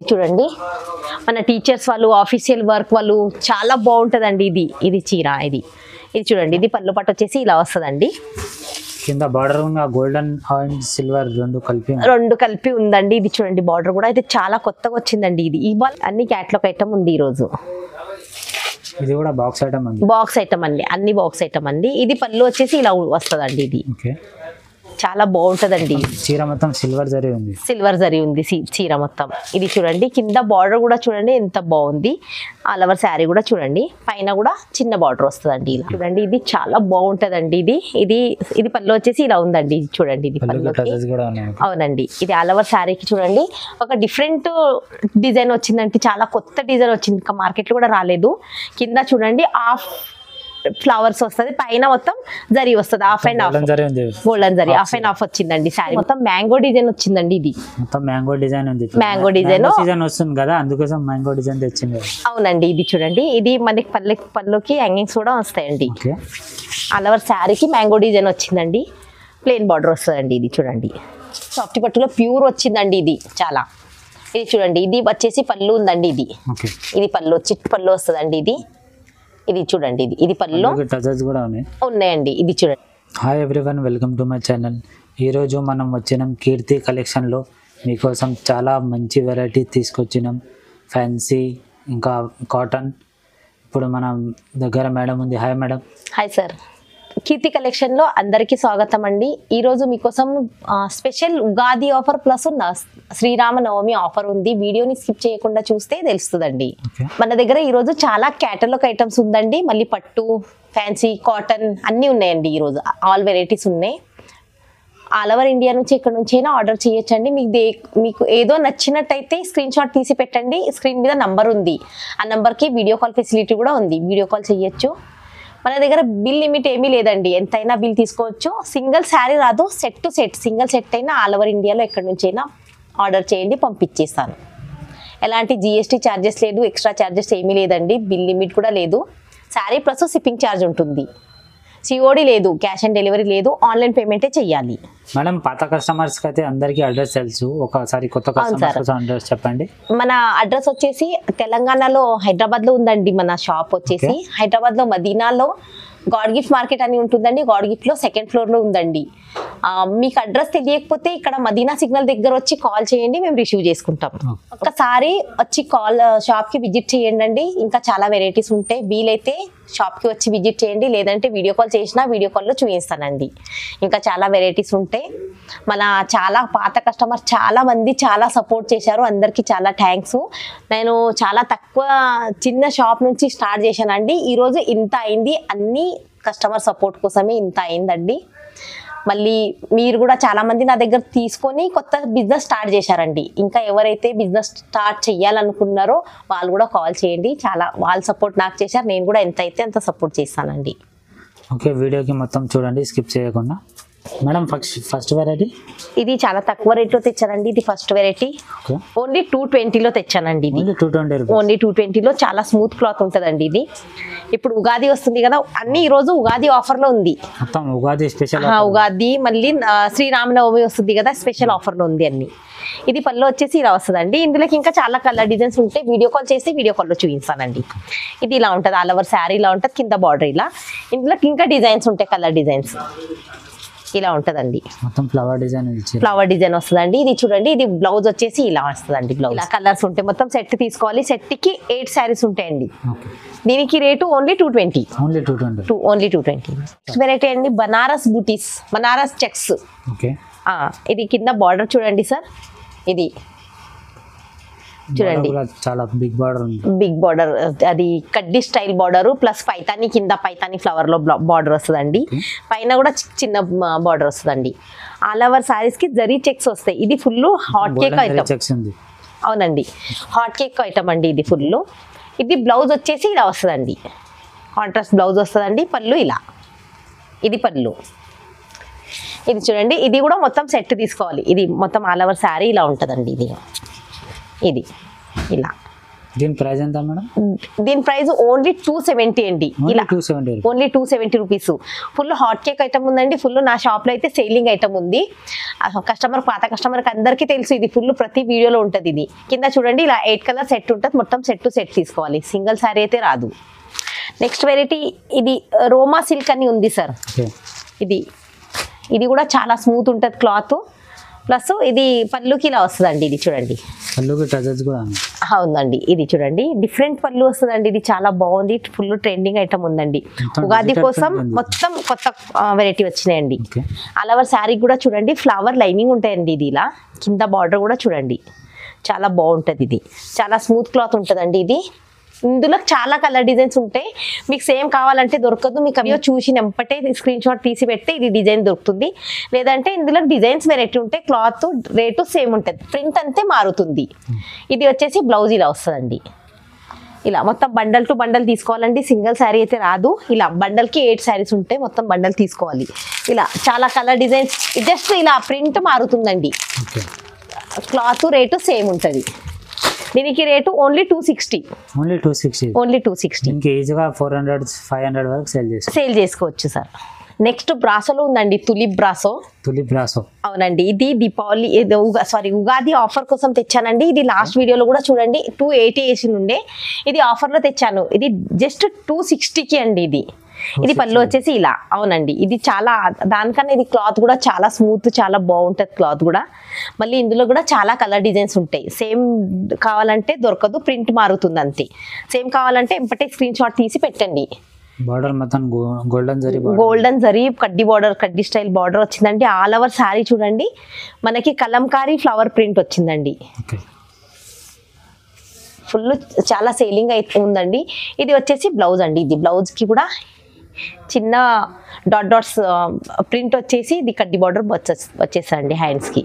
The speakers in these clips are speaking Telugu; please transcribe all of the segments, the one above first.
చూడండి మన టీచర్స్ వాళ్ళు ఆఫీషియల్ వర్క్ వాళ్ళు చాలా బాగుంటుందండి. ఇది చీర ఇది చూడండి. ఇది పళ్ళు పట్టు వచ్చేసి ఇలా వస్తుందండి. కింద బార్డర్ గోల్డెన్ అండ్ సిల్వర్ రెండు కలిపి ఉందండి. ఇది చూడండి బార్డర్ కూడా అయితే చాలా కొత్తగా వచ్చిందండి. ఇది ఇవాళ అన్ని క్యాట్లాగ్ ఐటమ్ ఉంది ఈ రోజు. ఇది కూడా బాక్స్ ఐటమ్ అండి. అన్ని బాక్స్ ఐటమ్ అండి. ఇది పళ్ళు వచ్చేసి ఇలా వస్తుందండి. ఇది చాలా బాగుంటదండి. చీర మొత్తం సిల్వర్ జరీ ఉంది చీర మొత్తం. ఇది చూడండి కింద బార్డర్ కూడా చూడండి ఎంత బాగుంది. ఆల్ ఓవర్ శారీ కూడా చూడండి పైన కూడా చిన్న బార్డర్ వస్తుందండి. ఇలా చూడండి ఇది చాలా బాగుంటదండి. ఇది పళ్ళు వచ్చేసి ఇలా ఉందండి. ఇది చూడండి ఇది అవునండి. ఇది ఆల్ ఓవర్ శారీకి చూడండి ఒక డిఫరెంట్ డిజైన్ వచ్చిందంటే చాలా కొత్త డిజైన్ వచ్చింది. ఇంకా మార్కెట్ లో కూడా రాలేదు. కింద చూడండి హాఫ్ ఫ్లవర్స్ వస్తుంది, పైన మొత్తం జరీ వస్తుంది. Half and half golden zari half and half వచ్చిందండి. శారీ మొత్తం మ్యాంగో డిజైన్ వచ్చిందండి. ఇది మొత్తం మ్యాంగో డిజైన్ వస్తుంది కదా, అందుకోసం మ్యాంగో డిజైన్ తెచ్చింది. అవునండి. ఇది చూడండి ఇది మనకి పళ్ళుకి హ్యాంగింగ్స్ కూడా వస్తాయండి. ఆల్ ఓవర్ శారీకి మ్యాంగో డిజైన్ వచ్చిందండి. ప్లెయిన్ బార్డర్ వస్తుందండి. ఇది చూడండి సాఫ్ట్ పట్టులో ప్యూర్ వచ్చిందండి. ఇది చాలా ఇది చూడండి. ఇది వచ్చేసి పళ్ళు ఉందండి. ఇది పళ్ళు వస్తుందండి. ఇది చూడండి ఇది పళ్ళు ఉన్నాయండి. ఇది చూడండి. Hi everyone, welcome to my channel. ఈరోజు మనం వచ్చినాం కీర్తి కలెక్షన్లో. మీకోసం చాలా మంచి వెరైటీ తీసుకొచ్చినాం. ఫ్యాన్సీ ఇంకా కాటన్. ఇప్పుడు మనం దగ్గర మేడం ఉంది. Hi madam. Hi sir. కీర్తి కలెక్షన్ లో అందరికీ స్వాగతం అండి. ఈ రోజు మీకోసం special Ugadi offer plus Sri Rama Navami offer ఉంది. వీడియోని స్కిప్ చేయకుండా చూస్తే తెలుస్తుందండి. మన దగ్గర ఈ రోజు చాలా క్యాటలాగ్ ఐటమ్స్ ఉందండి. మళ్ళీ పట్టు, ఫ్యాన్సీ, కాటన్ అన్ని ఉన్నాయండి. ఈ రోజు ఆల్ వెరైటీస్ ఉన్నాయి. ఆల్ ఓవర్ ఇండియా నుంచి ఎక్కడి నుంచి అయినా ఆర్డర్ చేయొచ్చండి. మీకు ఏదో నచ్చినట్టయితే స్క్రీన్ షాట్ తీసి పెట్టండి. స్క్రీన్ మీద నంబర్ ఉంది. ఆ నంబర్కి వీడియో కాల్ ఫెసిలిటీ కూడా ఉంది. వీడియో కాల్ చేయొచ్చు. మన దగ్గర బిల్ లిమిట్ ఏమీ లేదండి. ఎంతైనా బిల్ తీసుకోవచ్చు. సింగిల్ శారీ రాదు, set to set. Single set అయినా ఆల్ ఓవర్ ఇండియాలో ఎక్కడి నుంచి అయినా ఆర్డర్ చేయండి, పంపించేస్తాను. ఎలాంటి జిఎస్టీ ఛార్జెస్ లేదు, ఎక్స్ట్రా ఛార్జెస్ ఏమీ లేదండి. బిల్ లిమిట్ కూడా లేదు. శారీ ప్లస్ షిప్పింగ్ ఛార్జ్ ఉంటుంది. సిఓడి లేదు, క్యాష్ ఆన్ డెలివరీ లేదు, ఆన్లైన్ పేమెంటే చెయ్యాలి. మేడం పాత కస్టమర్స్ కి అయితే అందరికీ అడ్రస్ తెలుసు, ఒకసారి కొత్త కస్టమర్స్ అడ్రస్ చెప్పండి. మన అడ్రస్ వచ్చేసి తెలంగాణలో హైదరాబాద్ లో ఉందండి. మన షాప్ వచ్చేసి హైదరాబాద్ లో మదీనాలో గాడ్ గిఫ్ట్ మార్కెట్ అని ఉంటుందండి. గాడ్ గిఫ్ట్ లో సెకండ్ ఫ్లోర్ లో ఉందండి. మీకు అడ్రస్ తెలియకపోతే ఇక్కడ మదీనా సిగ్నల్ దగ్గర వచ్చి కాల్ చేయండి, మేము రిసీవ్ చేసుకుంటాం. ఒక్కసారి వచ్చి షాప్ కి విజిట్ చేయండి. ఇంకా చాలా వెరైటీస్ ఉంటాయి. వీలైతే షాప్ కి వచ్చి విజిట్ చేయండి, లేదంటే వీడియో కాల్ చేసినా వీడియో కాల్లో చూపిస్తానండి. ఇంకా చాలా వెరైటీస్ ఉంటాయి. మన చాలా పాత కస్టమర్ చాలా మంది చాలా సపోర్ట్ చేశారు. అందరికీ చాలా థ్యాంక్స్. నేను చాలా తక్కువ చిన్న షాప్ నుంచి స్టార్ట్ చేశానండి. ఈరోజు ఇంత అయింది. అన్ని కస్టమర్ సపోర్ట్ కోసమే ఇంత అయిందండి. మళ్ళీ మీరు కూడా చాలా మంది నా దగ్గర తీసుకొని కొత్త బిజినెస్ స్టార్ట్ చేశారండి. ఇంకా ఎవరైతే బిజినెస్ స్టార్ట్ చేయాలనుకున్నారో వాళ్ళు కూడా కాల్ చేయండి. చాలా వాళ్ళ సపోర్ట్ నాకు చేశారు. నేను కూడా ఎంత అయితే అంత సపోర్ట్ చేస్తానండి. ఓకే, వీడియోకి మొత్తం చూడండి స్కిప్ చేయకుండా. మేడం ఫస్ట్ వెరైటీ ఇది చాలా తక్కువ రేట్లో తెచ్చానండి. ఇది ఫస్ట్ వెరైటీ ఓన్లీ 220లో తెచ్చానండి. ఇది ఓన్లీ 220లో చాలా స్మూత్ క్లాత్ ఉంటుందండి. ఇది ఇప్పుడు ఉగాది వస్తుంది కదా, అన్ని ఈ రోజు ఉగాది ఆఫర్ లో ఉంది. ఉగాది స్పెషల్ ఉగాది మళ్ళీ శ్రీరామనవమి వస్తుంది కదా, స్పెషల్ ఆఫర్ లో ఉంది అన్ని. ఇది పళ్ళు వచ్చేసి ఇలా వస్తుందండి. ఇందులోకి ఇంకా చాలా కలర్ డిజైన్స్ ఉంటాయి. వీడియో కాల్ చేసి వీడియో కాల్లో చూపిస్తానండి. ఇది ఇలా ఉంటుంది. ఆల్ ఓవర్ శారీ ఇలా ఉంటుంది. కింద బార్డర్ ఇలా. ఇందులోకి ఇంకా డిజైన్స్ ఉంటాయి, కలర్ డిజైన్స్ ఇలా ఉంటదండి. మొత్తం ఫ్లవర్ డిజైన్ వస్తుందండి. ఇది చూడండి. ఇది బ్లౌజ్ వచ్చేసి ఇలా వస్తుందండి. బ్లౌజ్ ఇలా కలర్స్ ఉంటాయి. మొత్తం సెట్ తీసుకోవాలి. సెట్ కి 8 శారీస్ ఉంటాయండి. దీనికి రేటు ఓన్లీ 220. ఓన్లీ 220. వెరైటీ అండి బనారస్ బూటీస్, బనారస్ చెక్స్. ఇది కింద బార్డర్ చూడండి సార్. ఇది చూడండి చాలా బిగ్ బార్డర్. అది కడ్డీ స్టైల్ బార్డర్ ప్లస్ పైతాని, కింద పైతాని ఫ్లవర్ లో బార్డర్ వస్తుందండి. పైన కూడా చిన్న బార్డర్ వస్తుందండి. ఆల్ ఓవర్ సారీస్ కి జరీ చెక్స్ వస్తాయి. ఇది ఫుల్ హాట్ కేక్ ఐటమ్. అవునండి, హాట్ కేక్ ఐటమ్ అండి ఇది ఫుల్. ఇది బ్లౌజ్ వచ్చేసి ఇలా వస్తుందండి. కాంట్రాస్ట్ బ్లౌజ్ వస్తుందండి. పళ్ళు ఇలా. ఇది పళ్ళు. ఇది చూడండి. ఇది కూడా మొత్తం సెట్ తీసుకోవాలి. ఇది మొత్తం ఆల్ ఓవర్ శారీ ఇలా ఉంటుందండి. ఇది ఇలా దీని ప్రైస్ ఎంత మేడం? దీని ప్రైస్ ఓన్లీ 270 అండి. ఇలా 270 only 270 rupees. Full hot cake item ఉందండి. ఫుల్ నా షాప్ లో అయితే సేలింగ్ ఐటమ్ ఉంది. పాత కస్టమర్కి అందరికీ తెలుసు ఇది. ఫుల్ ప్రతి వీడియోలో ఉంటుంది. ఇది కింద చూడండి ఇలా 8 కలర్ సెట్ ఉంటుంది. మొత్తం సెట్ టు సెట్ తీసుకోవాలి, సింగిల్ సారీ అయితే రాదు. నెక్స్ట్ వెరైటీ ఇది రోమా సిల్క్ అని ఉంది సార్. ఇది కూడా చాలా స్మూత్ ఉంటుంది క్లాత్. ప్లస్ ఇది పళ్ళుకి ఇలా వస్తుందండి. ఇది చూడండి, పళ్ళుకి టచెస్ కూడా ఉందండి. ఇది చూడండి డిఫరెంట్ పళ్ళు వస్తుందండి. ఇది చాలా బాగుంది. ఫుల్ ట్రెండింగ్ ఐటమ్ ఉందండి. ఉగాది కోసం మొత్తం కొత్త వెరైటీ వచ్చినాయండి. అలవర్ శారీ కూడా చూడండి ఫ్లవర్ లైనింగ్ ఉంటాయండి. ఇది ఇలా కింద బార్డర్ కూడా చూడండి చాలా బాగుంటుంది. ఇది చాలా స్మూత్ క్లాత్ ఉంటుందండి. ఇది ఇందులో చాలా కలర్ డిజైన్స్ ఉంటాయి. మీకు సేమ్ కావాలంటే దొరకదు. మీకు అవి చూసి నెంపటే స్క్రీన్ షాట్ తీసి పెడితే ఇది డిజైన్ దొరుకుతుంది. లేదంటే ఇందులో డిజైన్స్ వెరైటీ ఉంటాయి. క్లాత్ రేటు సేమ్ ఉంటుంది, ప్రింట్ అంతే మారుతుంది. ఇది వచ్చేసి బ్లౌజ్ ఇలా వస్తుందండి. ఇలా మొత్తం బండల్ టు బండల్ తీసుకోవాలండి, సింగిల్ శారీ అయితే రాదు. ఇలా బండల్కి 8 శారీస్ ఉంటాయి, మొత్తం బండల్ తీసుకోవాలి. ఇలా చాలా కలర్ డిజైన్స్, జస్ట్ ఇలా ప్రింట్ మారుతుందండి. క్లాత్ రేటు సేమ్ ఉంటుంది. దీనికి రేటు ఓన్లీ 260. ఓన్లీ 260. ఇంకా ఈజీగా 400-500 వరకు సేల్ చేసుకోవచ్చు సార్. నెక్స్ట్ బ్రాసోలో ఉందండి, తులిప్ బ్రాసో. అవునండి. ఇది దీపావళి ఉగాది ఆఫర్ కోసం తెచ్చానండి. ఇది లాస్ట్ వీడియోలో కూడా చూడండి 280 వేసి ఉండే. ఇది ఆఫర్లో తెచ్చాను. ఇది జస్ట్ 260కి అండి. ఇది పళ్ళు వచ్చేసి ఇలా. అవునండి. ఇది చాలా దానికన్నా ఇది క్లాత్ కూడా చాలా స్మూత్, చాలా బాగుంటుంది క్లాత్ కూడా. మళ్ళీ ఇందులో కూడా చాలా కలర్ డిజైన్స్ ఉంటాయి. సేమ్ కావాలంటే దొరకదు, ప్రింట్ మారుతుంది అంతే. సేమ్ కావాలంటే ఎంపటే స్క్రీన్ షాట్ తీసి పెట్టండి. బార్డర్ మొత్తం గోల్డెన్ జరీ కడ్డీ స్టైల్ బార్డర్ వచ్చిందండి. ఆల్ ఓవర్ శారీ చూడండి మనకి కలంకారీ ఫ్లవర్ ప్రింట్ వచ్చిందండి. ఫుల్ చాలా సేలింగ్ అయితే ఉందండి. ఇది వచ్చేసి బ్లౌజ్ అండి. ఇది బ్లౌజ్కి కూడా చిన్న డాట్స్ ప్రింట్ వచ్చేసి ఇది కడ్డీ బార్డర్ వచ్చేసండి హ్యాండ్స్కి.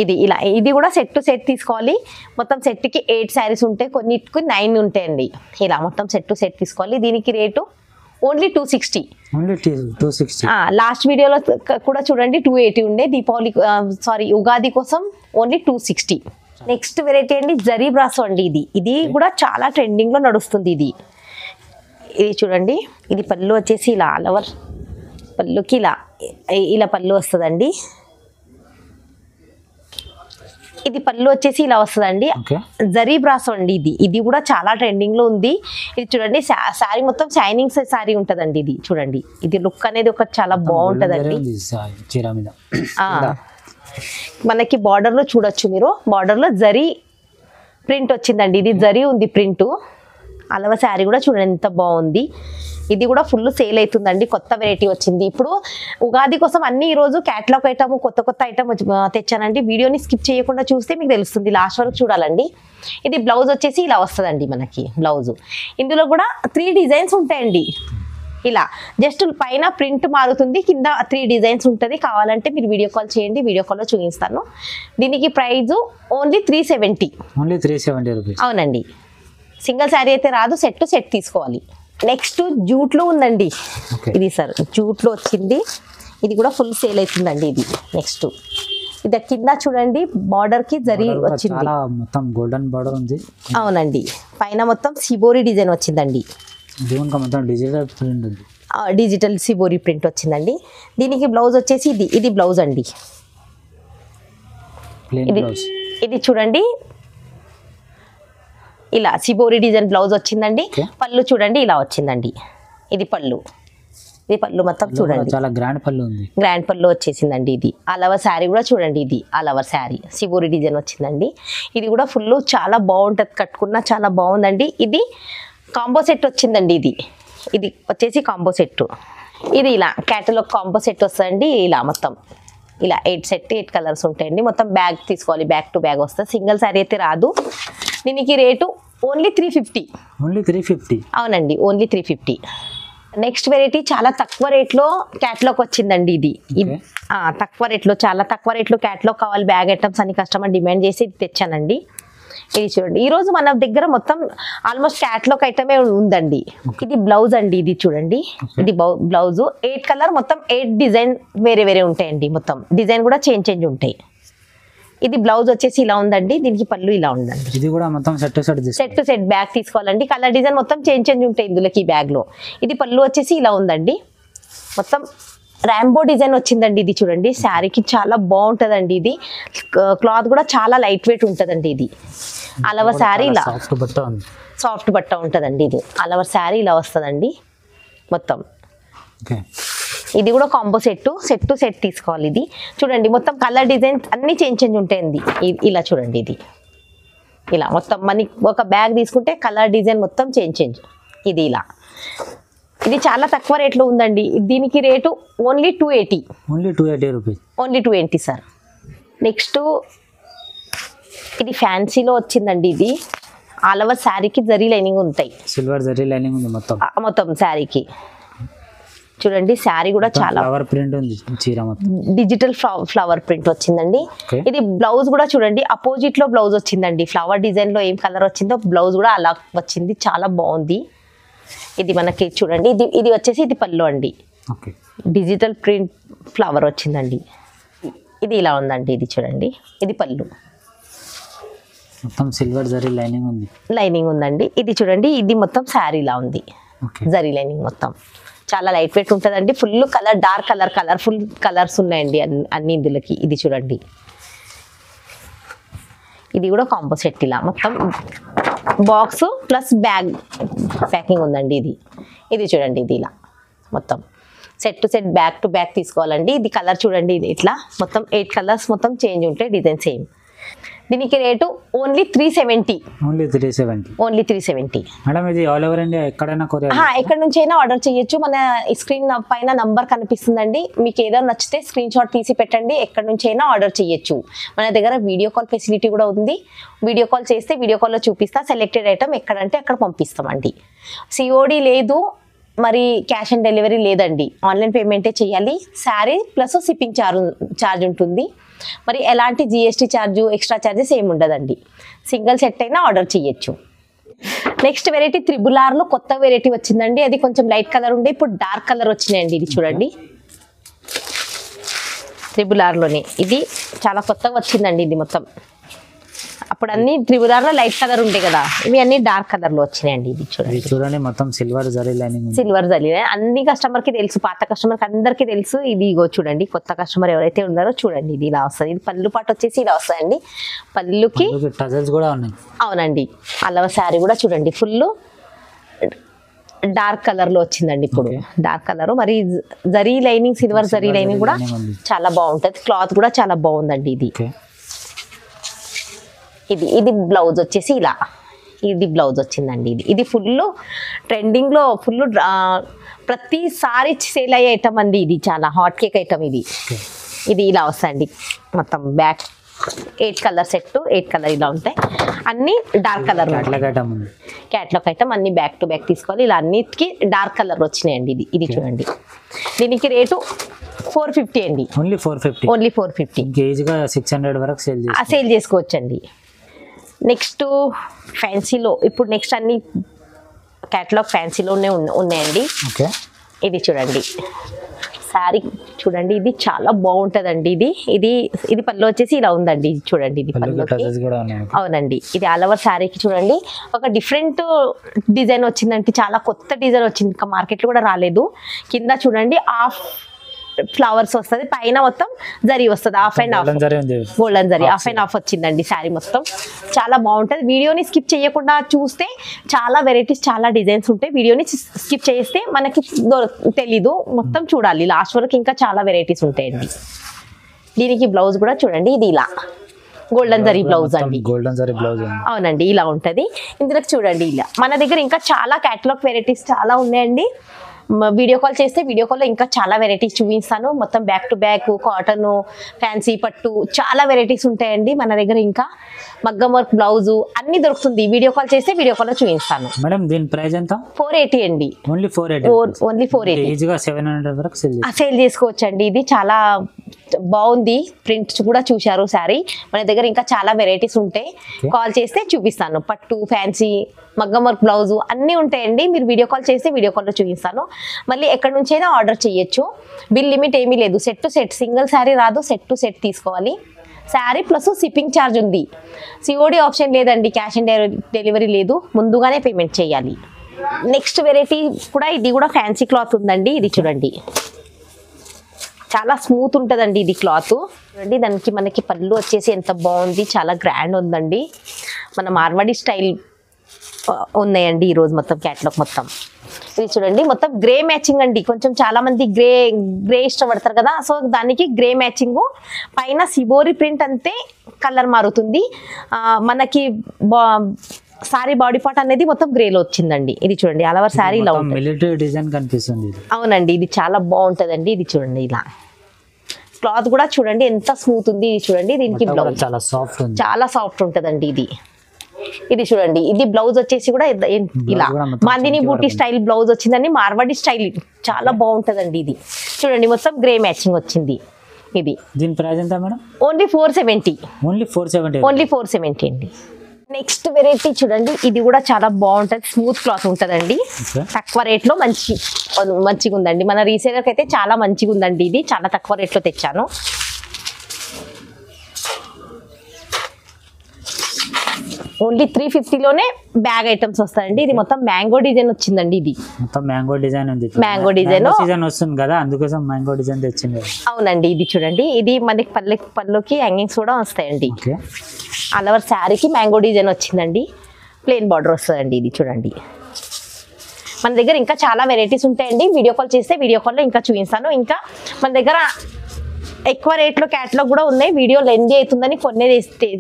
ఇది ఇలా. ఇది కూడా సెట్ టు సెట్ తీసుకోవాలి. మొత్తం సెట్కి 8 శారీస్ ఉంటాయి, కొన్నిటికి 9 ఉంటాయండి. ఇలా మొత్తం సెట్ టు సెట్ తీసుకోవాలి. దీనికి రేటు ఓన్లీ 260. లాస్ట్ వీడియోలో కూడా చూడండి 280 ఉండే. ఉగాది కోసం ఓన్లీ 260. నెక్స్ట్ వెరైటీ అండి జరీ బ్రాసో అండి. ఇది కూడా చాలా ట్రెండింగ్లో నడుస్తుంది. ఇది చూడండి. ఇది పళ్ళు వచ్చేసి ఇలా ఆల్ ఓవర్ పళ్ళుకి ఇలా పళ్ళు వస్తుందండి. ఇది పళ్ళు వచ్చేసి ఇలా వస్తుందండి. జరీ బ్రాసో అండి. ఇది కూడా చాలా ట్రెండింగ్ లో ఉంది. ఇది చూడండి శారీ మొత్తం షైనింగ్ శారీ ఉంటదండి. ఇది చూడండి, ఇది లుక్ అనేది ఒక చాలా బాగుంటదండి. మనకి బార్డర్ లో చూడొచ్చు మీరు, బార్డర్ లో జరీ ప్రింట్ వచ్చిందండి. ఇది జరీ ఉంది ప్రింట్. అలవ శారీ కూడా చూడండి ఎంత బాగుంది. ఇది కూడా ఫుల్ సేల్ అవుతుందండి. కొత్త వెరైటీ వచ్చింది. ఇప్పుడు ఉగాది కోసం అన్ని ఈరోజు క్యాటలాగ్ ఐటమ్ కొత్త ఐటమ్ తెచ్చానండి. వీడియోని స్కిప్ చేయకుండా చూస్తే మీకు తెలుస్తుంది, లాస్ట్ వరకు చూడాలండి. ఇది బ్లౌజ్ వచ్చేసి ఇలా వస్తుందండి మనకి బ్లౌజ్. ఇందులో కూడా 3 డిజైన్స్ ఉంటాయండి. ఇలా జస్ట్ పైన ప్రింట్ మారుతుంది, కింద 3 డిజైన్స్ ఉంటుంది. కావాలంటే మీరు వీడియో కాల్ చేయండి, వీడియో కాల్లో చూపిస్తాను. దీనికి ప్రైస్ ఓన్లీ 370. అవునండి. సింగిల్ శారీ అయితే రాదు, సెట్ టు సెట్ తీసుకోవాలి. నెక్స్ట్ జూట్లో ఉందండి. ఇది సార్ జూట్లో వచ్చింది. ఇది కూడా ఫుల్ సేల్ అవుతుందండి. ఇది నెక్స్ట్ ఇది కింద చూడండి బార్డర్ కి జరీ వచ్చింది, మొత్తం గోల్డెన్ బార్డర్ ఉంది. అవునండి. పైన మొత్తం సిబోరి డిజైన్ వచ్చిందండి. డిజిటల్ సిబోరి ప్రింట్ వచ్చిందండి. దీనికి బ్లౌజ్ వచ్చేసి ఇది బ్లౌజ్ అండి. ఇది చూడండి ఇలా సిబోరి డిజైన్ బ్లౌజ్ వచ్చిందండి. పళ్ళు చూడండి ఇలా వచ్చిందండి. ఇది పళ్ళు మొత్తం చూడండి చాలా గ్రాండ్ పళ్ళు ఉంది. గ్రాండ్ పళ్ళు వచ్చేసిందండి. ఇది అలవ శారీ కూడా చూడండి. ఇది అలవ శారీ సిబోరి డిజైన్ వచ్చిందండి. ఇది కూడా ఫుల్ చాలా బాగుంటుంది, కట్టుకున్నా చాలా బాగుందండి. ఇది కాంబో సెట్ వచ్చిందండి. ఇది వచ్చేసి కాంబో సెట్. ఇది ఇలా క్యాటలాగ్ కాంబో సెట్ వస్తుందండి. ఇలా మొత్తం ఇలా 8 కలర్స్ ఉంటాయండి. మొత్తం బ్యాగ్ తీసుకోవాలి, బ్యాగ్ టు బ్యాగ్ వస్తుంది. సింగిల్ శారీ అయితే రాదు. దీనికి రేటు ఓన్లీ 350. అవునండి, ఓన్లీ 350. నెక్స్ట్ వెరైటీ చాలా తక్కువ రేట్లో క్యాటలాగ్ వచ్చిందండి. ఇది తక్కువ రేట్లో, చాలా తక్కువ రేట్లో క్యాటలాగ్ కావాలి బ్యాగ్ ఐటమ్స్ అని కస్టమర్ డిమాండ్ చేసి తెచ్చానండి. ఇది చూడండి, ఈ రోజు మన దగ్గర మొత్తం ఆల్మోస్ట్ క్యాటలాగ్ ఐటమే ఉందండి. ఇది బ్లౌజ్ అండి. ఇది చూడండి, ఇది బ్లౌజ్ 8 కలర్, మొత్తం 8 డిజైన్ వేరే వేరే ఉంటాయండి. మొత్తం డిజైన్ కూడా చేంజ్ ఉంటాయి. ఇది బ్లౌజ్ వచ్చేసి ఇలా ఉందండి, దీనికి పళ్ళు ఇలా ఉందండి. ఇది కూడా మొత్తం సెట్ టు సెట్ బ్యాగ్ తీసుకోవాలండి. కలర్ డిజైన్ మొత్తం చేంజ్ ఉంటాయి ఇందులోకి ఈ బ్యాగ్ లో. ఇది పళ్ళు వచ్చేసి ఇలా ఉందండి, మొత్తం రాంబో డిజైన్ వచ్చిందండి. ఇది చూడండి శారీకి చాలా బాగుంటదండి. ఇది క్లాత్ కూడా చాలా లైట్ వెయిట్ ఉంటదండి. ఇది అలవర్ శారీ ఇలా సాఫ్ట్ బట్ట ఉంటదండి. ఇది అలవర్ శారీ ఇలా వస్తుందండి మొత్తం. ఇది కూడా కాంబో సెట్ టు సెట్ తీసుకోవాలి. ఇది చూడండి మొత్తం కలర్ డిజైన్ అన్ని చేంజ్ ఉంటాయండి. ఇలా చూడండి, ఇది ఇలా మొత్తం మనకి ఒక బ్యాగ్ తీసుకుంటే కలర్ డిజైన్ మొత్తం చేంజ్. ఇది ఇలా, ఇది చాలా తక్కువ రేట్లో ఉందండి. దీనికి rate only 280 rupees, only 280 sir. Next ఇది ఫ్యాన్సీలో వచ్చిందండి. ఇది ఆల్ ఓవర్ శారీకి జరీ లైనింగ్ ఉంటాయి, సిల్వర్ జరీ లైనింగ్ ఉంది మొత్తం శారీకి. చూడంండి శారీ కూడా చాలా ఫ్లవర్ ప్రింట్ ఉంది, చీర మొత్తం డిజిటల్ ఫ్లవర్ ప్రింట్ వచ్చిందండి. ఇది బ్లౌజ్ కూడా చూడండి అపోజిట్ లో బ్లౌజ్ వచ్చిందండి. ఫ్లవర్ డిజైన్ లో ఏం కలర్ వచ్చిందో బ్లౌజ్ కూడా అలా వచ్చింది, చాలా బాగుంది. ఇది మనకి చూడండి, ఇది వచ్చేసి ఇది పళ్ళు అండి, డిజిటల్ ప్రింట్ ఫ్లవర్ వచ్చిందండి. ఇది ఇలా ఉందండి, ఇది చూడండి ఇది పళ్ళు, మొత్తం సిల్వర్ జరీ లైనింగ్ ఉందండి. ఇది చూడండి, ఇది మొత్తం శారీ ఇలా ఉంది, జరీ లైనింగ్ మొత్తం చాలా లైట్ వెయిట్ ఉంటుందండి. Full colour, dark colour, colourful colours ఉన్నాయండి అన్ని ఇందులోకి. ఇది చూడండి, ఇది కూడా కాంబో సెట్ ఇలా మొత్తం బాక్స్ ప్లస్ బ్యాగ్ ప్యాకింగ్ ఉందండి. ఇది చూడండి, ఇది ఇలా మొత్తం set to set back to back తీసుకోవాలండి. ఇది కలర్ చూడండి, ఇది ఇట్లా మొత్తం 8 కలర్స్ మొత్తం చేంజ్ ఉంటాయి, డిజైన్ సేమ్. దీనికి రేటు ఓన్లీ 370. Only 370 madam. ఇది ఆల్ ఓవర్ ఇండియా ఎక్కడైనా ఎక్కడ నుంచి అయినా ఆర్డర్ చేయొచ్చు. మన స్క్రీన్ పైన నంబర్ కనిపిస్తుందండి, మీకు ఏదో నచ్చితే స్క్రీన్ షాట్ తీసి పెట్టండి, ఎక్కడ నుంచి అయినా ఆర్డర్ చేయొచ్చు. మన దగ్గర వీడియో కాల్ ఫెసిలిటీ కూడా ఉంది. వీడియో కాల్ చేస్తే వీడియో కాల్లో చూపిస్తా, సెలెక్టెడ్ ఐటమ్ ఎక్కడంటే అక్కడ పంపిస్తామండి. సిఓడి లేదు, మరి క్యాష్ ఆన్ డెలివరీ లేదండి, ఆన్లైన్ పేమెంటే చేయాలి. శారీ ప్లస్ షిప్పింగ్ ఛార్జ్ ఉంటుంది. మరి ఎలాంటి జిఎస్టీ ఛార్జు, ఎక్స్ట్రా ఛార్జెస్ ఏమి ఉండదండి. సింగిల్ సెట్ అయినా ఆర్డర్ చేయొచ్చు. నెక్స్ట్ వెరైటీ RRR లో కొత్త వెరైటీ వచ్చిందండి. అది కొంచెం లైట్ కలర్ ఉండే, ఇప్పుడు డార్క్ కలర్ వచ్చినాయండి. ఇది చూడండి RRR లోనే ఇది చాలా కొత్తగా వచ్చిందండి. ఇది మొత్తం అప్పుడు అన్ని RRR లో లైట్ కలర్ ఉండే కదా, ఇవి అన్ని డార్క్ కలర్ లో వచ్చినాయండి. ఇది చూడండి మొత్తం సిల్వర్ జరీ లైనింగ్, అన్ని కస్టమర్ కి తెలుసు, పాత కస్టమర్ కి అందరికి తెలుసు. ఇది ఇగో చూడండి, కొత్త కస్టమర్ ఎవరైతే ఉన్నారో చూడండి, ఇది ఇలా వస్తుంది. ఇది పళ్ళు పాటు వచ్చేసి ఇలా వస్తుందండి. పళ్ళుకి టజల్స్ కూడా ఉన్నాయి. అవునండి, అల్లవ శారీ కూడా చూడండి ఫుల్ డార్క్ కలర్ లో వచ్చిందండి. ఇప్పుడు డార్క్ కలర్, మరి zari lining, silver zari lining కూడా చాలా బాగుంటది. క్లాత్ కూడా చాలా బాగుందండి. ఇది బ్లౌజ్ వచ్చేసి ఇలా, ఇది బ్లౌజ్ వచ్చిందండి. ఇది ఫుల్ ట్రెండింగ్ లో, ఫుల్ ప్రతిసారి సేల్ అయ్యే ఐటమ్ అండి. ఇది చాలా హాట్ కేక్ ఐటమ్. ఇది ఇలా వస్తాయండి మొత్తం బ్యాక్ 8 కలర్ సెట్, 8 కలర్ ఇలా ఉంటాయి. అన్ని డార్క్ కలర్ క్యాట్లాగ్ ఐటమ్, అన్ని బ్యాక్ టు బ్యాక్ తీసుకోవాలి. ఇలా అన్నిటికీ డార్క్ కలర్ వచ్చినాయండి. ఇది చూడండి, దీనికి రేటు 450 అండి. ఓన్లీ 450. ఈజీగా 600 వరకు సేల్ చేసుకోవచ్చండి. నెక్స్ట్ ఫ్యాన్సీలో, ఇప్పుడు నెక్స్ట్ అన్ని క్యాటలాగ్ ఫ్యాన్సీలోనే ఉన్నాయండి. ఇది చూడండి శారీ చూడండి, ఇది చాలా బాగుంటదండి. ఇది పళ్ళు వచ్చేసి ఇలా ఉందండి. ఇది చూడండి, ఇది పళ్ళు. అవునండి, ఇది ఆల్ ఓవర్ శారీకి చూడండి ఒక డిఫరెంట్ డిజైన్ వచ్చిందంటే, చాలా కొత్త డిజైన్ వచ్చింది, ఇంకా మార్కెట్ లో కూడా రాలేదు. కింద చూడండి హాఫ్ ఫ్లవర్స్ వస్తుంది, పైన మొత్తం జరీ వస్తుంది, half and half golden zari, half and half వచ్చిందండి శారీ మొత్తం. చాలా బాగుంటుంది. వీడియోని స్కిప్ చేయకుండా చూస్తే చాలా వెరైటీస్, చాలా డిజైన్స్ ఉంటాయి. వీడియోని స్కిప్ చేస్తే మనకి తెలీదు, మొత్తం చూడాలి లాస్ట్ వరకు, ఇంకా చాలా వెరైటీస్ ఉంటాయండి. దీనికి బ్లౌజ్ కూడా చూడండి, ఇది ఇలా గోల్డెన్ జరీ బ్లౌజ్ అండి. అవునండి, ఇలా ఉంటది. ఇందులోకి చూడండి ఇలా మన దగ్గర ఇంకా చాలా క్యాటలాగ్ వెరైటీస్ చాలా ఉన్నాయండి. వీడియో కాల్ చేస్తే వీడియో కాల్లో ఇంకా చాలా వెరైటీస్ చూపిస్తాను. మొత్తం back to back, cotton, fancy, పట్టు, చాలా వెరైటీస్ ఉంటాయండి మన దగ్గర. ఇంకా మగ్గం వర్క్ బ్లౌజ్ అన్ని దొరుకుతుంది. వీడియో కాల్ చేస్తే వీడియో కాల్లో చూపిస్తాను. మేడం దీని ప్రైస్ ఎంత? 480 అండి. ఓన్లీ 480. ఈజీగా 700 వరకు సేల్ చేసుకోవచ్చు అండి. ఇది చాలా బాగుంది, ప్రింట్స్ కూడా చూశారు శారీ. మన దగ్గర ఇంకా చాలా వెరైటీస్ ఉంటాయి, కాల్ చేస్తే చూపిస్తాను. పట్టు, ఫ్యాన్సీ, మగ్గం వర్క్ బ్లౌజ్ అన్నీ ఉంటాయండి. మీరు వీడియో కాల్ చేస్తే వీడియో కాల్లో చూపిస్తాను. మళ్ళీ ఎక్కడి నుంచి అయినా ఆర్డర్ చేయొచ్చు. బిల్ లిమిట్ ఏమీ లేదు. Set to set, single sari రాదు, సెట్ టు సెట్ తీసుకోవాలి. శారీ ప్లస్ షిప్పింగ్ ఛార్జ్ ఉంది. సిఓడి ఆప్షన్ లేదండి, క్యాష్ ఆన్ డెలివరీ లేదు, ముందుగానే పేమెంట్ చేయాలి. నెక్స్ట్ వెరైటీ కూడా ఇది కూడా ఫ్యాన్సీ క్లాత్ ఉందండి. ఇది చూడండి చాలా స్మూత్ ఉంటుందండి ఇది క్లాత్. చూడండి దానికి మనకి పళ్ళు వచ్చేసి ఎంత బాగుంది, చాలా గ్రాండ్ ఉందండి. మన మార్వాడి స్టైల్ ఉన్నాయండి ఈరోజు మొత్తం క్యాట్లాగ్ మొత్తం. ఇది చూడండి మొత్తం గ్రే మ్యాచింగ్ అండి. కొంచెం చాలా మంది గ్రే ఇష్టపడతారు కదా, సో దానికి గ్రే మ్యాచింగ్. పైన సిబోరి ప్రింట్ అంతే, కలర్ మారుతుంది. మనకి సారీ బాడీ పార్ట్ అనేది మొత్తం గ్రేలో వచ్చిందండి. ఇది చూడండి ఆల్ ఓవర్ సారీ ఇలా ఉంటుంది. మిలిటరీ డిజైన్ కనిపిస్తుంది. అవునండి ఇది చాలా బాగుంటదండి. ఇది చూడండి ఇలా క్లాత్ కూడా చూడండి ఎంత స్మూత్ ఉంది. ఇది చూడండి దీనికి బ్లౌజ్ చాలా సాఫ్ట్ ఉంది, చాలా సాఫ్ట్ ఉంటదండి ఇది. ఇది చూడండి ఇది బ్లౌజ్ వచ్చేసి కూడా ఇలా బాందిని బూటీ స్టైల్ బ్లౌజ్ వచ్చిందండి. మార్వాడి స్టైల్ చాలా బాగుంటదండి. ఇది చూడండి మొత్తం గ్రే మ్యాచింగ్ వచ్చింది. ఇది దీని ప్రైస్ ఎంత మేడం? ఓన్లీ 470. ఓన్లీ 470. ఓన్లీ 470 అండి. నెక్స్ట్ వెరైటీ చూడండి ఇది కూడా చాలా బాగుంటది, స్మూత్ క్లాత్ ఉంటదండి. తక్కువ రేట్ లో మంచిగా ఉందండి. మన రీసేలర్కి అయితే చాలా మంచిగా ఉందండి. ఇది చాలా తక్కువ రేట్ లో తెచ్చాను. ఓన్లీ 350లోనే బ్యాగ్ ఐటమ్స్ వస్తాయండి. ఇది మొత్తం మ్యాంగో డిజైన్ వచ్చిందండి. ఇది మొత్తం మ్యాంగో డిజైన్ ఉంది. మ్యాంగో డిజైన్ సీజన్ వస్తుంది కదా, అందుకోసం మ్యాంగో డిజైన్ తెచ్చింది. అవునండి ఇది చూడండి ఇది మనకి పళ్ళుకి హ్యాంగింగ్స్ కూడా వస్తాయండి. ఆల్ ఓవర్ శారీకి మ్యాంగో డిజైన్ వచ్చిందండి. ప్లెయిన్ బార్డర్ వస్తుందండి. ఇది చూడండి మన దగ్గర ఇంకా చాలా వెరైటీస్ ఉంటాయండి. వీడియో కాల్ చేస్తే వీడియో కాల్లో ఇంకా చూపిస్తాను. ఇంకా మన దగ్గర ఎక్కువ రేట్లో క్యాటలాగ్ కూడా ఉన్నాయి. వీడియో లెంత్ అవుతుందని కొన్ని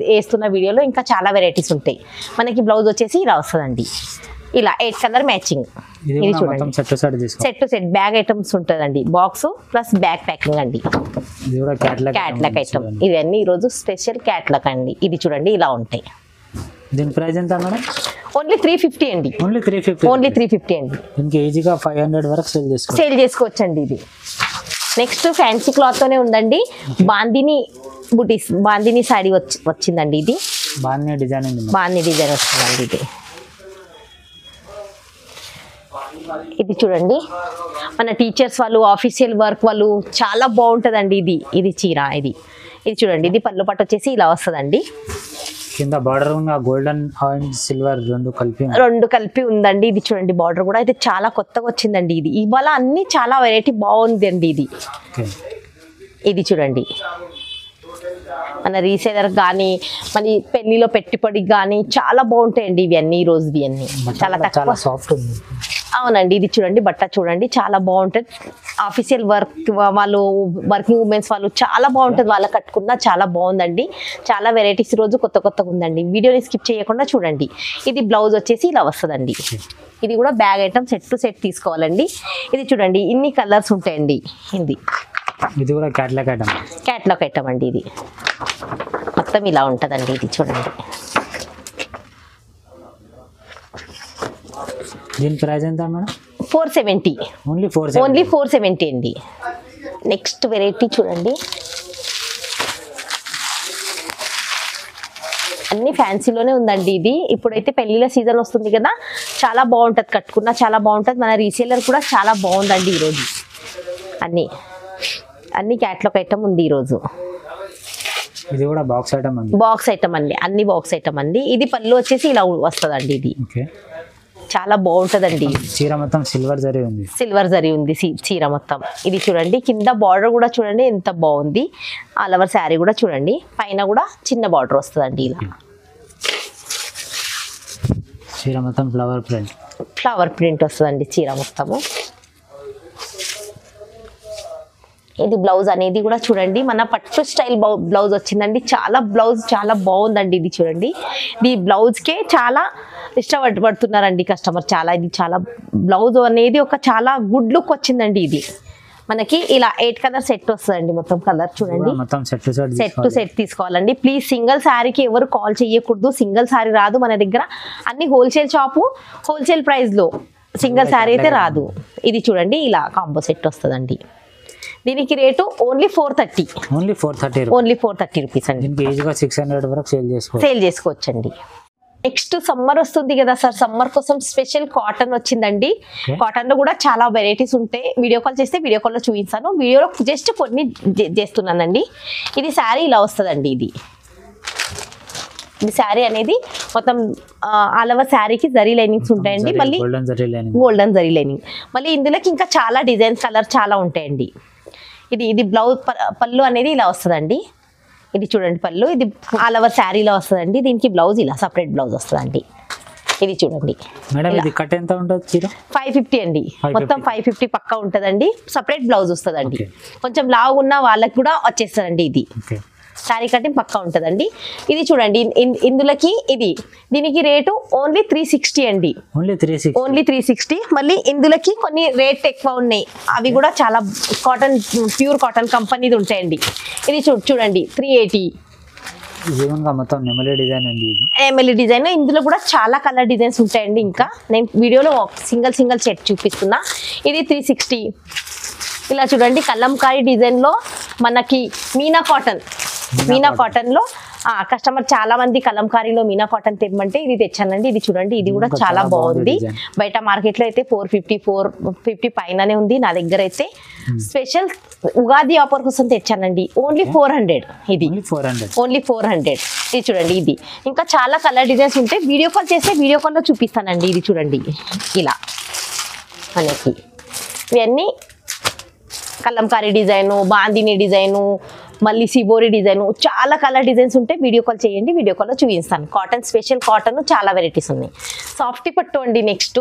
వేస్తున్న వీడియోలో ఇంకా చాలా వెరైటీస్ ఉంటాయి. మనకి బ్లౌజ్ వచ్చేసి ఇలా వస్తుందండి, ఇలా 8 కలర్ మ్యాచింగ్. ఇది చూడండి set to set bag items ఉంటుందండి. బాక్స్ ప్లస్ బ్యాగ్ ప్యాకింగ్ అండి. క్యాట్లాగ్ ఐటమ్ ఇవన్నీ ఈరోజు స్పెషల్ క్యాట్లాగ్ అండి. ఇది చూడండి ఇలా ఉంటాయి. దీని ప్రైస్ ఎంత మేడం? ఓన్లీ 350 అండి. ఓన్లీ 350. ఓన్లీ 350 అండి. ఇంకా ఈజీగా 500 వరకు సేల్ చేసుకోవచ్చండి. ఇది నెక్స్ట్ ఫ్యాన్సీ క్లాత్ తోనే ఉందండి. బాందిని బుటీస్ బాందిని సారీ వచ్చిందండి. ఇది బాందిని డిజైన్ వస్తుందండి. ఇది చూడండి మన టీచర్స్ వాళ్ళు, ఆఫీషియల్ వర్క్ వాళ్ళు చాలా బాగుంటుందండి. ఇది చీర ఇది చూడండి. ఇది పళ్ళు పట్టు వచ్చేసి ఇలా వస్తుందండి. కింద బార్డర్ గోల్డెన్ అండ్ సిల్వర్ రెండు కలిపి ఉందండి. ఇది చూడండి బార్డర్ కూడా అయితే చాలా కొత్తగా వచ్చిందండి. ఇది ఇవాళ అన్ని చాలా వెరైటీ బాగుంది అండి. ఇది చూడండి మన రీసేలర్ కానీ మళ్ళీ పెళ్లిలో పెట్టుబడి కానీ చాలా బాగుంటాయండి. ఇవన్నీ ఈ రోజు ఇవన్నీ చాలా సాఫ్ట్ ఉంది. అవునండి ఇది చూడండి బట్ట చూడండి చాలా బాగుంటుంది. ఆఫీషియల్ వాళ్ళు వర్కింగ్ ఉమెన్స్ వాళ్ళు చాలా బాగుంటుంది. వాళ్ళ కట్టుకున్నా చాలా బాగుందండి. చాలా వెరైటీస్ రోజు కొత్తగా ఉందండి. వీడియోని స్కిప్ చేయకుండా చూడండి. ఇది బ్లౌజ్ వచ్చేసి ఇలా వస్తుందండి. ఇది కూడా bag item set to set తీసుకోవాలండి. ఇది చూడండి ఇన్ని కలర్స్ ఉంటాయండి. ఇది కూడా క్యాట్లాగ్ ఐటమ్ అండి. ఇది మొత్తం ఇలా ఉంటుందండి. ఇది చూడండి దీని ప్రైస్ ఎంత మేడం? 470. ఓన్లీ 470 అండి. నెక్స్ట్ వెరైటీ చూడండి అన్ని ఫ్యాన్సీలోనే ఉందండి. ఇది ఇప్పుడైతే పెళ్లిళ్ళ సీజన్ వస్తుంది కదా, చాలా బాగుంటుంది. కట్టుకున్నా చాలా బాగుంటుంది. మన రీసేలర్ కూడా చాలా బాగుందండి. ఈరోజు అన్ని క్యాట్లాగ్ ఐటమ్ ఉంది ఈరోజు. ఇది కూడా బాక్స్ ఐటమ్ అండి. అన్ని బాక్స్ ఐటమ్ అండి. ఇది పళ్ళు వచ్చేసి ఇలా వస్తుందండి. ఇది చాలా బాగుంటదండి. చీర మొత్తం సిల్వర్ జరీ ఉంది చీర మొత్తం. ఇది చూడండి కింద బార్డర్ కూడా చూడండి ఎంత బాగుంది. ఆల్ ఓవర్ శారీ కూడా చూడండి పైన కూడా చిన్న బార్డర్ వస్తుందండి. ఇలా చీర మొత్తం ఫ్లవర్ ప్రింట్ వస్తుందండి చీర మొత్తము. ఇది బ్లౌజ్ అనేది కూడా చూడండి మన పట్టు స్టైల్ బ్లౌజ్ వచ్చిందండి. చాలా బాగుందండి. ఇది చూడండి ఈ బ్లౌజ్కే చాలా ఇష్టపడుతున్నారండి కస్టమర్. చాలా బ్లౌజ్ అనేది ఒక చాలా గుడ్ లుక్ వచ్చిందండి. ఇది మనకి ఇలా 8 కలర్ సెట్ వస్తుందండి. మొత్తం కలర్ చూడండి సెట్ టు సెట్ తీసుకోవాలండి. ప్లీజ్ సింగిల్ శారీకి ఎవరు కాల్ చేయకూడదు. సింగిల్ శారీ రాదు మన దగ్గర. అన్ని హోల్సేల్ షాపు, హోల్సేల్ ప్రైస్ లో సింగిల్ శారీ అయితే రాదు. ఇది చూడండి ఇలా కాంబో సెట్ వస్తుందండి. దీనికి రేటు ఓన్లీ 430. ఓన్లీ 430 రూపీస్ అండి. ఈజీగా 600 వరకు సేల్ చేసుకోవచ్చండి. నెక్స్ట్ సమ్మర్ వస్తుంది కదా సార్, సమ్మర్ కోసం స్పెషల్ కాటన్ వచ్చిందండి. కాటన్ లో కూడా చాలా వెరైటీస్ ఉంటాయి. వీడియో కాల్ చేస్తే వీడియో కాల్ లో చూపిస్తాను. వీడియోలో జస్ట్ కొన్ని చేస్తున్నానండి. ఇది శారీ ఇలా వస్తుందండి. ఇది శారీ అనేది మొత్తం ఆల్ ఓవర్ శారీకి జరీ లైనింగ్స్ ఉంటాయండి. మళ్ళీ గోల్డెన్ జరీ లైనింగ్. మళ్ళీ ఇందులోకి ఇంకా చాలా డిజైన్స్ కలర్ చాలా ఉంటాయండి. ఇది బ్లౌజ్ పళ్ళు అనేది ఇలా వస్తుందండి. ఇది చూడండి పళ్ళు. ఇది ఆల్ ఓవర్ శారీలో వస్తుందండి. దీనికి బ్లౌజ్ ఇలా సపరేట్ బ్లౌజ్ వస్తుందండి. ఇది చూడండి మేడం, ఇది కట్ ఎంత ఉంటుంది? 550 అండి. మొత్తం 550 పక్కా ఉంటుందండి. సపరేట్ బ్లౌజ్ వస్తుందండి. కొంచెం లావు ఉన్న వాళ్ళకి కూడా వచ్చేస్తుందండి. ఇది శారీ కటింగ్ పక్కా ఉంటుందండి. ఇది చూడండి ఇందులోకి దీనికి రేటు ఓన్లీ 360 అండి. ఓన్లీ 360. మళ్ళీ ఇందులోకి కొన్ని రేట్ ఎక్కువ ఉన్నాయి. అవి కూడా చాలా కాటన్, ప్యూర్ కాటన్ కంపెనీది ఉంటాయండి. ఇది చూడండి 380. మొత్తం నెమలి డిజైన్. ఇందులో కూడా చాలా కలర్ డిజైన్స్ ఉంటాయండి. ఇంకా నేను వీడియోలో సింగిల్ సెట్ చూపిస్తున్నా. ఇది 360. ఇలా చూడండి కలంకారీ డిజైన్ లో మనకి మీనా కాటన్ లో కస్టమర్ చాలా మంది కలంకారీలో మీనా కాటన్ తెమ్మంటే ఇది తెచ్చానండి. ఇది చూడండి, ఇది కూడా చాలా బాగుంది. బయట మార్కెట్ లో అయితే 450 పైననే ఉంది. నా దగ్గర అయితే స్పెషల్ ఉగాది ఆఫర్ కోసం తెచ్చానండి. ఓన్లీ 400. ఇది ఓన్లీ 400. ఇది చూడండి. ఇది ఇంకా చాలా కలర్ డిజైన్స్ ఉంటాయి. వీడియో కాల్ చేస్తే వీడియో కాల్ లో చూపిస్తానండి. ఇది చూడండి ఇలా మనకి ఇవన్నీ కలంకారీ డిజైను, బాందిని డిజైను, మళ్ళీ సిబోరి డిజైన్, చాలా కలర్ డిజైన్స్ ఉంటాయి. వీడియో కాల్ చేయండి, వీడియో కాల్లో చూపిస్తాను. కాటన్, స్పెషల్ కాటన్ చాలా వెరైటీస్ ఉన్నాయి. సాఫ్ట్ పట్టు అండి. నెక్స్ట్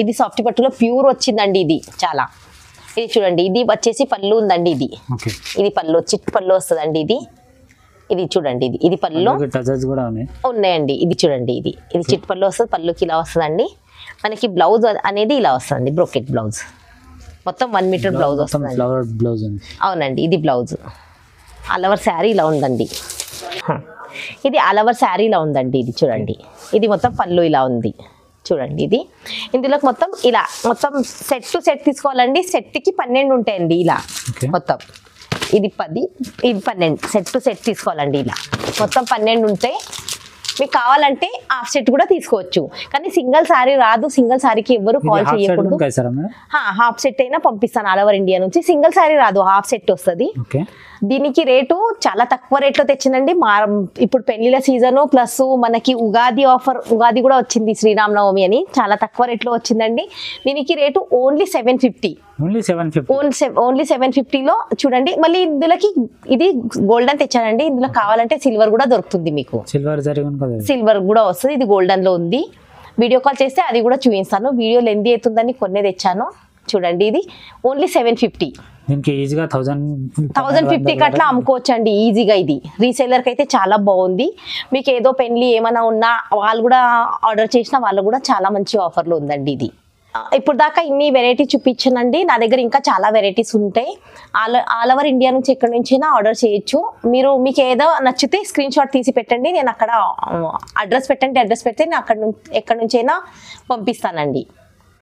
ఇది సాఫ్ట్ పట్టులో ప్యూర్ వచ్చిందండి. ఇది చాలా, ఇది చూడండి. ఇది వచ్చేసి పళ్ళు ఉందండి. ఇది పళ్ళు, చిట్ పళ్ళు వస్తుందండి. ఇది చూడండి. ఇది పళ్ళు ఉన్నాయండి. ఇది చూడండి. ఇది చిట్ పళ్ళు వస్తుంది. పళ్ళుకి ఇలా వస్తుందండి. మనకి బ్లౌజ్ అనేది ఇలా వస్తుంది, బ్రోకెట్ బ్లౌజ్. మొత్తం 1 మీటర్ బ్లౌజ్ వస్తుంది. అవునండి. ఇది బ్లౌజ్. ఆల్ ఓవర్ శారీ ఇలా ఉందండి. ఇది ఆల్ ఓవర్ శారీ ఇలా ఉందండి. ఇది చూడండి. ఇది మొత్తం పళ్ళు ఇలా ఉంది చూడండి. ఇందులోకి మొత్తం సెట్ టు సెట్ తీసుకోవాలండి. సెట్కి 12 ఉంటాయండి. ఇలా మొత్తం ఇది 10, ఇది 12. సెట్ టు సెట్ తీసుకోవాలండి. ఇలా మొత్తం 12 ఉంటాయి. మీకు కావాలంటే హాఫ్ సెట్ కూడా తీసుకోవచ్చు. కానీ సింగిల్ సారీ రాదు. సింగిల్ సారీకి ఎవరు కాల్ చేయకూడదు. హాఫ్ సెట్ అయినా పంపిస్తాను ఆల్ ఓవర్ ఇండియా నుంచి. సింగిల్ సారీ రాదు, హాఫ్ సెట్ వస్తుంది. దీనికి రేటు చాలా తక్కువ రేట్లో తెచ్చిందండి. ఇప్పుడు పెళ్లిల సీజను ప్లస్ మనకి ఉగాది ఆఫర్, ఉగాది కూడా వచ్చింది, శ్రీరామనవమి అని, చాలా తక్కువ రేట్లో వచ్చిందండి. దీనికి రేటు ఓన్లీ 750. ఓన్లీ 750లో చూడండి. మళ్ళీ ఇందులోకి ఇది గోల్డెన్ తెచ్చానండి. ఇందులో కావాలంటే సిల్వర్ కూడా దొరుకుతుంది మీకు. సిల్వర్ కూడా వస్తుంది. ఇది గోల్డెన్ లో ఉంది. వీడియో కాల్ చేస్తే అది కూడా చూపిస్తాను. వీడియో లెంతీ అవుతుందని కొన్ని తెచ్చాను చూడండి. ఇది ఓన్లీ 750. ఈజీగా 1050కి అట్లా అమ్ముకోవచ్చు అండి ఈజీగా. ఇది రీసేలర్ కి అయితే చాలా బాగుంది. మీకు ఏదో పెళ్లి ఏమైనా ఉన్నా వాళ్ళు కూడా ఆర్డర్ చేసిన వాళ్ళు కూడా చాలా మంచి ఆఫర్లో ఉందండి. ఇది ఇప్పుడు దాకా ఇన్ని వెరైటీ చూపించానండి. నా దగ్గర ఇంకా చాలా వెరైటీస్ ఉంటాయి. ఆల్ ఓవర్ ఇండియా నుంచి ఎక్కడి నుంచైనా ఆర్డర్ చేయొచ్చు. మీకు ఏదో నచ్చితే స్క్రీన్ షాట్ తీసి పెట్టండి. నేను అక్కడ అడ్రస్ పెట్టండి. అడ్రస్ పెడితే నేను ఎక్కడి నుంచైనా పంపిస్తానండి.